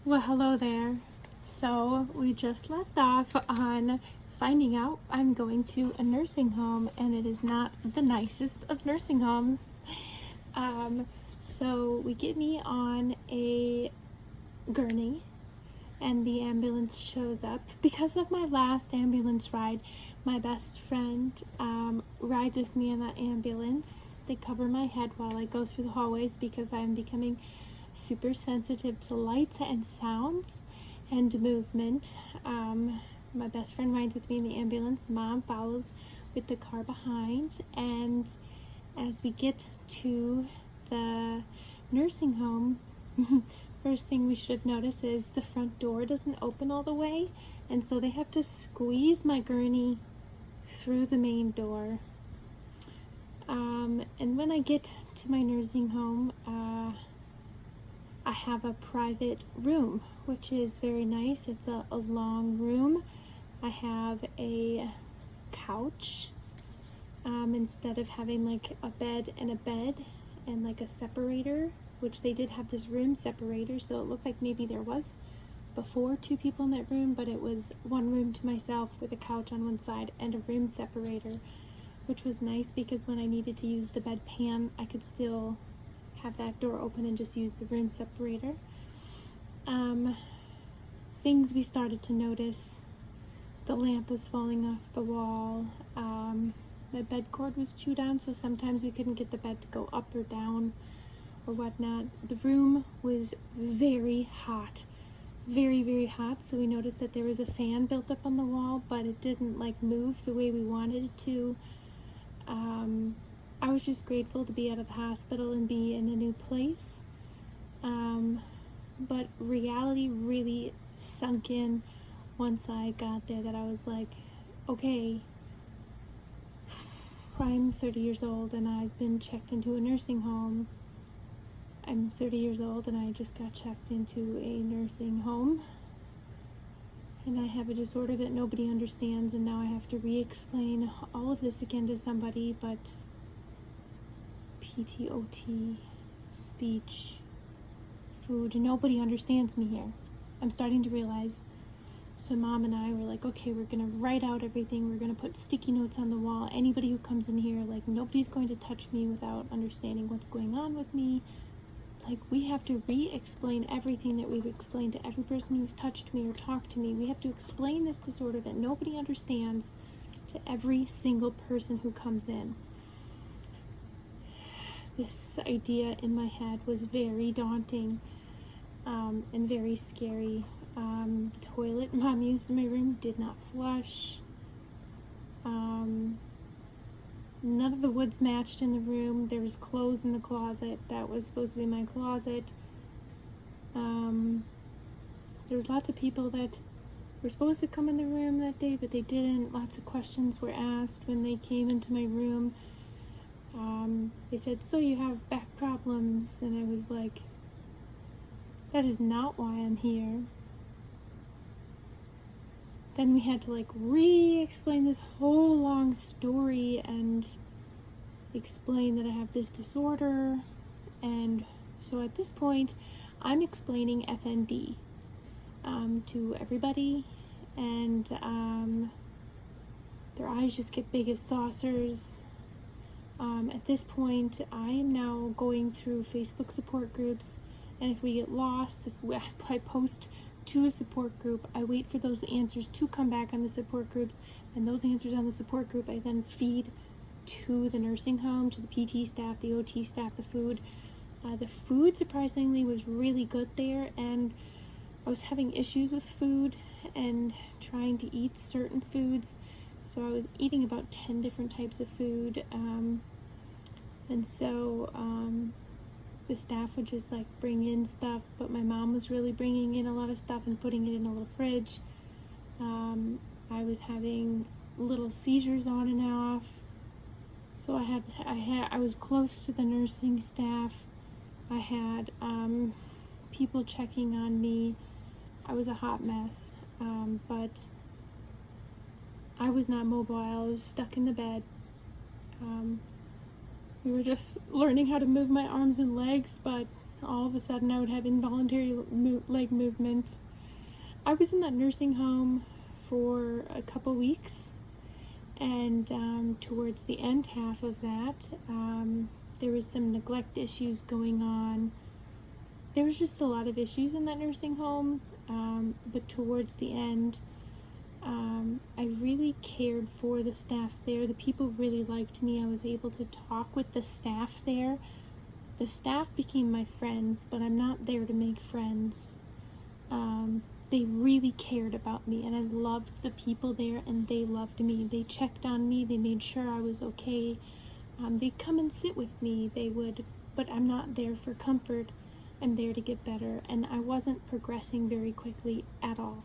Well, hello there. So, we just left off on finding out I'm going to a nursing home, and it is not the nicest of nursing homes. So, we get me on a gurney, and the ambulance shows up. Because of my last ambulance ride, my best friend rides with me in that ambulance. They cover my head while I go through the hallways because I'm becoming super sensitive to lights and sounds and movement. My best friend rides with me in the ambulance. Mom follows with the car behind, and as we get to the nursing home, first thing we should have noticed is the front door doesn't open all the way, and so they have to squeeze my gurney through the main door. And when I get to my nursing home, I have a private room, which is very nice. It's a long room. I have a couch instead of having like a bed and like a separator, which they did have this room separator, so it looked like maybe there was before 2 people in that room, but it was one room to myself with a couch on one side and a room separator, which was nice because when I needed to use the bedpan, I could still have that door open and just use the room separator. Things we started to notice: the lamp was falling off the wall. My bed cord was chewed on, so sometimes we couldn't get the bed to go up or down or whatnot. The room was very hot, very, very hot, so we noticed that there was a fan built up on the wall, but it didn't like move the way we wanted it to. I was just grateful to be out of the hospital and be in a new place. But reality really sunk in once I got there, that I was like, okay, I'm 30 years old and I've been checked into a nursing home. I'm 30 years old and I just got checked into a nursing home. And I have a disorder that nobody understands, and now I have to re-explain all of this again to somebody, but PTOT, speech, food, nobody understands me here. I'm starting to realize. So Mom and I were like, okay, we're gonna write out everything. We're gonna put sticky notes on the wall. Anybody who comes in here, like, nobody's going to touch me without understanding what's going on with me. Like, we have to re-explain everything that we've explained to every person who's touched me or talked to me. We have to explain this disorder that nobody understands to every single person who comes in. This idea in my head was very daunting and very scary. The toilet Mom used in my room did not flush. None of the woods matched in the room. There was clothes in the closet that was supposed to be my closet. There was lots of people that were supposed to come in the room that day, but they didn't. Lots of questions were asked when they came into my room. They said, so you have back problems? And I was like, that is not why I'm here. Then we had to like re-explain this whole long story and explain that I have this disorder. And so at this point, I'm explaining FND to everybody, and their eyes just get big as saucers. At this point, I am now going through Facebook support groups, and if we get lost, I post to a support group. I wait for those answers to come back on the support groups, and those answers on the support group I then feed to the nursing home, to the PT staff, the OT staff, the food. The food surprisingly was really good there, and I was having issues with food and trying to eat certain foods, so I was eating about 10 different types of food, and so the staff would just like bring in stuff, but my mom was really bringing in a lot of stuff and putting it in a little fridge. I was having little seizures on and off, so I was close to the nursing staff. I had people checking on me. I was a hot mess, but I was not mobile. I was stuck in the bed. We were just learning how to move my arms and legs, but all of a sudden I would have involuntary leg movement. I was in that nursing home for a couple weeks, and towards the end half of that, there was some neglect issues going on. There was just a lot of issues in that nursing home, but towards the end, I really cared for the staff there. The people really liked me. I was able to talk with the staff there. The staff became my friends, but I'm not there to make friends. They really cared about me, and I loved the people there, and they loved me. They checked on me. They made sure I was okay. They'd come and sit with me. They would, but I'm not there for comfort. I'm there to get better, and I wasn't progressing very quickly at all.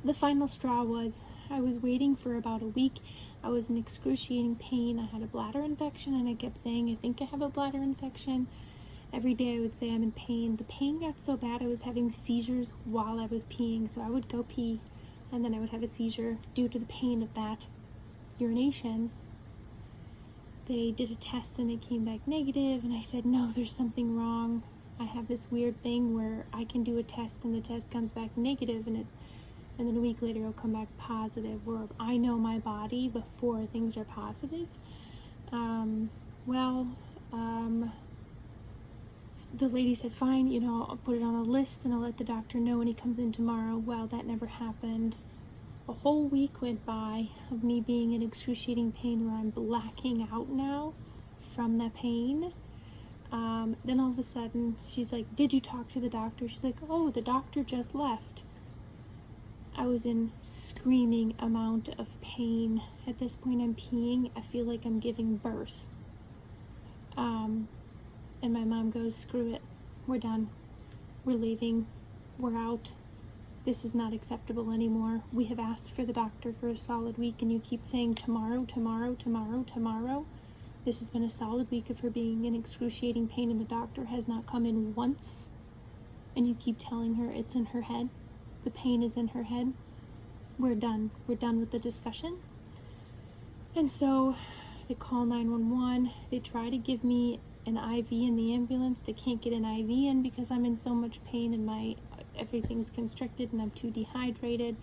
The final straw was I was waiting for about a week. I was in excruciating pain. I had a bladder infection, and I kept saying, I think I have a bladder infection. Every day I would say I'm in pain. The pain got so bad I was having seizures while I was peeing. So I would go pee, and then I would have a seizure due to the pain of that urination. They did a test and it came back negative, and I said, no, there's something wrong. I have this weird thing where I can do a test and the test comes back negative, and then a week later it'll come back positive, where I know my body before things are positive. The lady said, fine, I'll put it on a list and I'll let the doctor know when he comes in tomorrow. Well, that never happened. A whole week went by of me being in excruciating pain where I'm blacking out now from the pain. Then all of a sudden, she's like, did you talk to the doctor? She's like, oh, the doctor just left. I was in screaming amount of pain. At this point, I'm peeing. I feel like I'm giving birth. And my mom goes, screw it. We're done. We're leaving. We're out. This is not acceptable anymore. We have asked for the doctor for a solid week, and you keep saying tomorrow, tomorrow, tomorrow, tomorrow. This has been a solid week of her being in excruciating pain, and the doctor has not come in once. And you keep telling her it's in her head. The pain is in her head. We're done. We're done with the discussion. And so they call 911. They try to give me an IV in the ambulance. They can't get an IV in because I'm in so much pain and everything's constricted and I'm too dehydrated.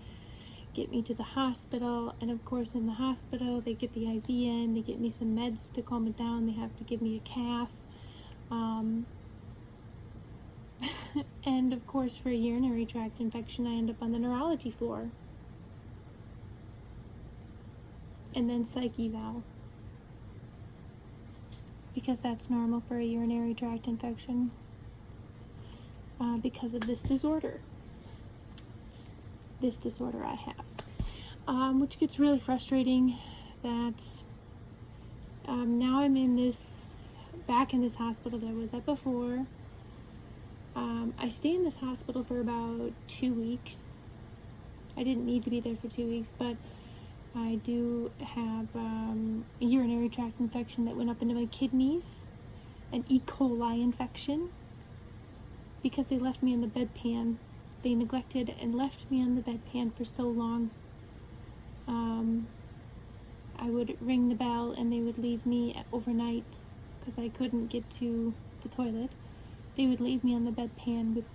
Get me to the hospital, and of course in the hospital they get the IV in, they get me some meds to calm it down, they have to give me a cath. And of course for a urinary tract infection I end up on the neurology floor. And then psych eval. Because that's normal for a urinary tract infection. Because of this disorder. This disorder I have. Which gets really frustrating that now I'm back in this hospital that I was at before. I stay in this hospital for about 2 weeks. I didn't need to be there for 2 weeks, but I do have a urinary tract infection that went up into my kidneys, an E. coli infection, because they left me in the bedpan. They neglected and left me on the bedpan for so long. I would ring the bell and they would leave me overnight because I couldn't get to the toilet. They would leave me on the bedpan with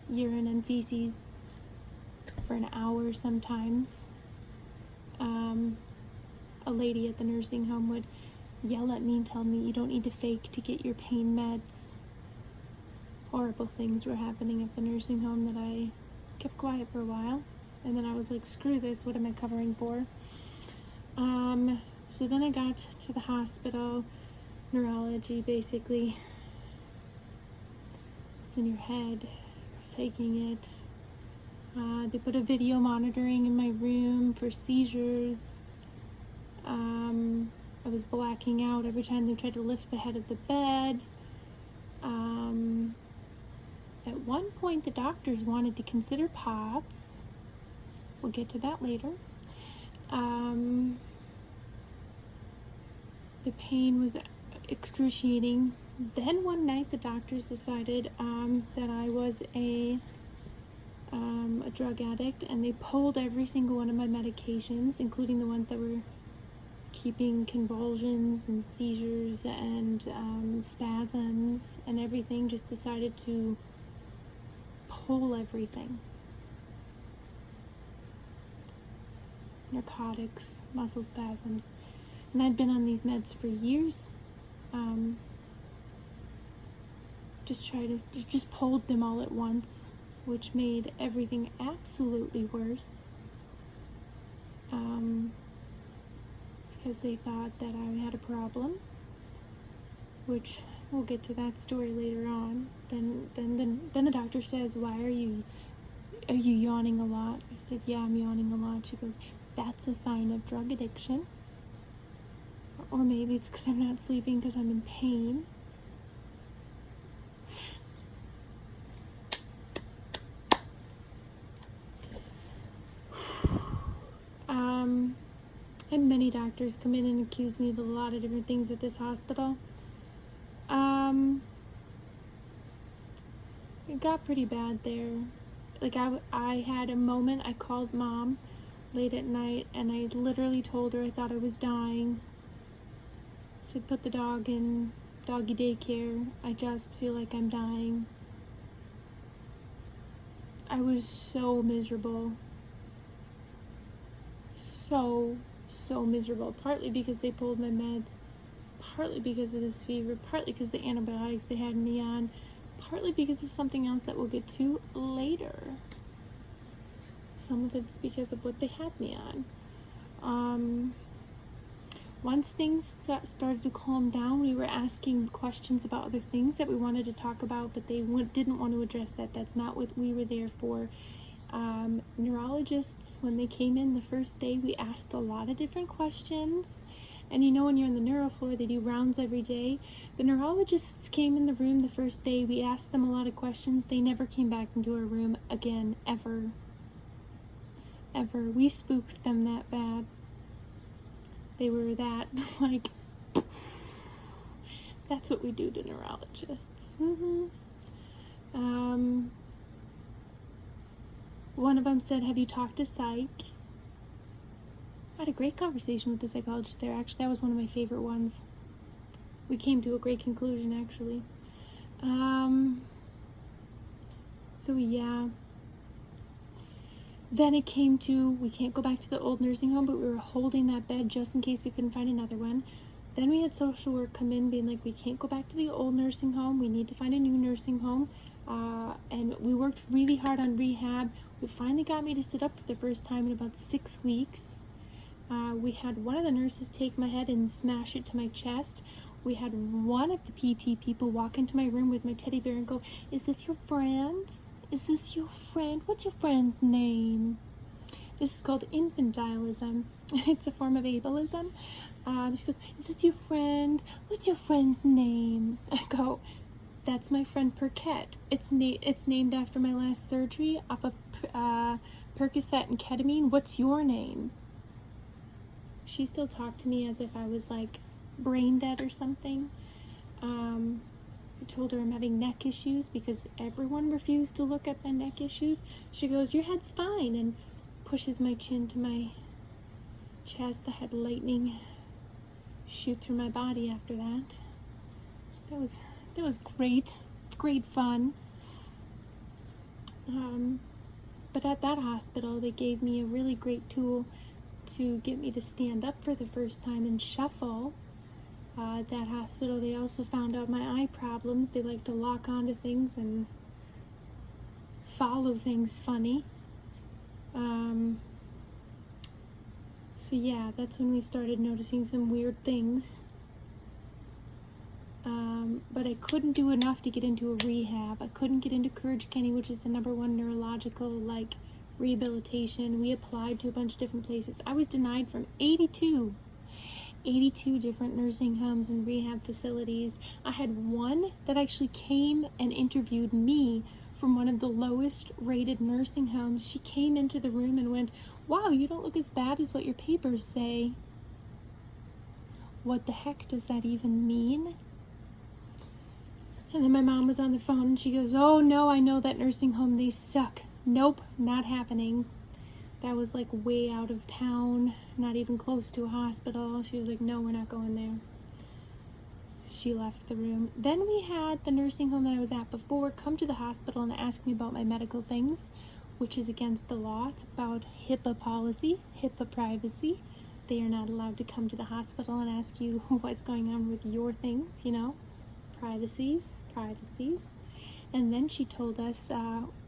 urine and feces for an hour sometimes. A lady at the nursing home would yell at me and tell me, you don't need to fake to get your pain meds. Horrible things were happening at the nursing home that I kept quiet for a while. And then I was like, screw this, what am I covering for? So then I got to the hospital, neurology basically. It's in your head, you're faking it. They put a video monitoring in my room for seizures. I was blacking out every time they tried to lift the head of the bed. At one point, the doctors wanted to consider POTS. We'll get to that later. The pain was excruciating. Then one night, the doctors decided that I was a drug addict, and they pulled every single one of my medications, including the ones that were keeping convulsions and seizures and spasms and everything, just decided to pull everything. Narcotics, muscle spasms. And I'd been on these meds for years. Just pulled them all at once, which made everything absolutely worse. Because they thought that I had a problem, which we'll get to that story later on. Then the doctor says, "Why are you yawning a lot?" I said, "Yeah, I'm yawning a lot." She goes, "That's a sign of drug addiction. Or maybe it's because I'm not sleeping because I'm in pain." Had many doctors come in and accuse me of a lot of different things at this hospital. It got pretty bad there. Like, I had a moment. I called Mom late at night, and I literally told her I thought I was dying. I said, "Put the dog in doggy daycare. I just feel like I'm dying." I was so miserable. So miserable. Partly because they pulled my meds, partly because of this fever, partly because of the antibiotics they had me on, partly because of something else that we'll get to later. Some of it's because of what they had me on. Once things started to calm down, we were asking questions about other things that we wanted to talk about, but they didn't want to address that. That's not what we were there for. Neurologists, when they came in the first day, we asked a lot of different questions. And you know, when you're on the neuro floor, they do rounds every day. The neurologists came in the room the first day. We asked them a lot of questions. They never came back into our room again, ever. We spooked them that bad. They were that, like, that's what we do to neurologists. One of them said, "Have you talked to psych?" I had a great conversation with the psychologist there. Actually, that was one of my favorite ones. We came to a great conclusion, actually. So yeah. Then it came to, we can't go back to the old nursing home, but we were holding that bed just in case we couldn't find another one. Then we had social work come in being like, "We can't go back to the old nursing home. We need to find a new nursing home." And we worked really hard on rehab. We finally got me to sit up for the first time in about 6 weeks. We had one of the nurses take my head and smash it to my chest. We had one of the PT people walk into my room with my teddy bear and go, "Is this your friend? Is this your friend? What's your friend's name?" This is called infantilism. It's a form of ableism. She goes, "Is this your friend? What's your friend's name?" I go, "That's my friend Perquette. It's named after my last surgery off of Percocet and ketamine. What's your name?" She still talked to me as if I was like brain dead or something. I told her I'm having neck issues because everyone refused to look at my neck issues. She goes, "Your head's fine," and pushes my chin to my chest. I had lightning shoot through my body after that. That was great fun. But at that hospital, they gave me a really great tool to get me to stand up for the first time and shuffle. At that hospital, they also found out my eye problems. They like to lock onto things and follow things funny. So yeah, that's when we started noticing some weird things. But I couldn't do enough to get into a rehab. I couldn't get into Courage Kenny, which is the #1 neurological rehabilitation. We applied to a bunch of different places. I was denied from 82 different nursing homes and rehab facilities. I had one that actually came and interviewed me from one of the lowest rated nursing homes. She came into the room and went, "Wow, you don't look as bad as what your papers say." What the heck does that even mean? And then my mom was on the phone and she goes, "Oh no, I know that nursing home, they suck. Nope, not happening." that was like way out of town, not even close to a hospital. She was like, no, we're not going there. She left the room. Then we had the nursing home that I was at before come to the hospital and ask me about my medical things, which is against the law. It's about HIPAA policy, HIPAA privacy. They are not allowed to come to the hospital and ask you what's going on with your things, you know, privacies. And then she told us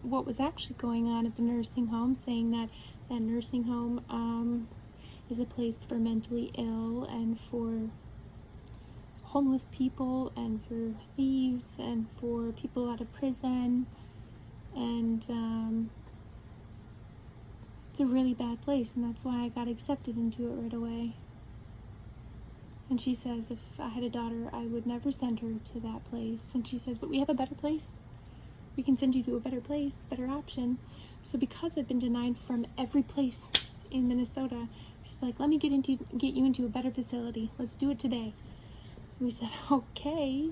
what was actually going on at the nursing home, saying that that nursing home is a place for mentally ill and for homeless people and for thieves and for people out of prison. And it's a really bad place, and that's why I got accepted into it right away. And she says if I had a daughter, I would never send her to that place. And she says, but we have a better place. We can send you to a better place, better option. So because I've been denied from every place in Minnesota, she's like, let me get you into a better facility. Let's do it today. And we said, okay.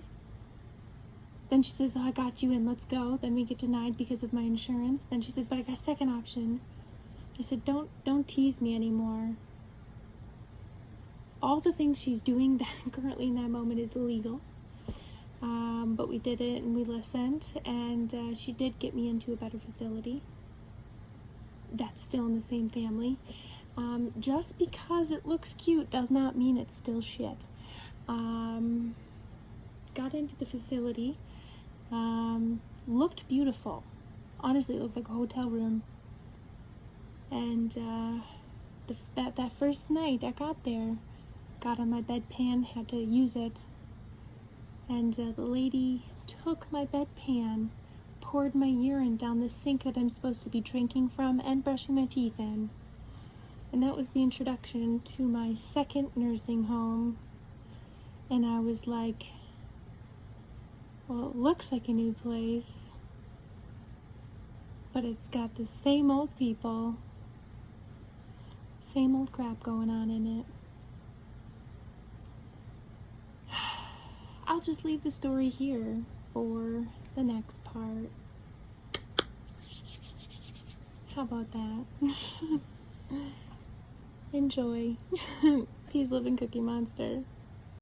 Then she says, oh, I got you in, let's go. Then we get denied because of my insurance. Then she says, but I got a second option. I said, don't tease me anymore. All the things she's doing that currently in that moment is illegal. But we did it and we listened, and she did get me into a better facility. That's still in the same family. Just because it looks cute does not mean it's still shit. Got into the facility. Looked beautiful. Honestly, it looked like a hotel room. And that first night I got there, got on my bedpan, had to use it, and the lady took my bedpan, poured my urine down the sink that I'm supposed to be drinking from and brushing my teeth in. And that was the introduction to my second nursing home. And I was like, well, it looks like a new place, but it's got the same old people, same old crap going on in it. I'll just leave the story here for the next part. How about that? Enjoy. Peace, love, and Cookie Monster.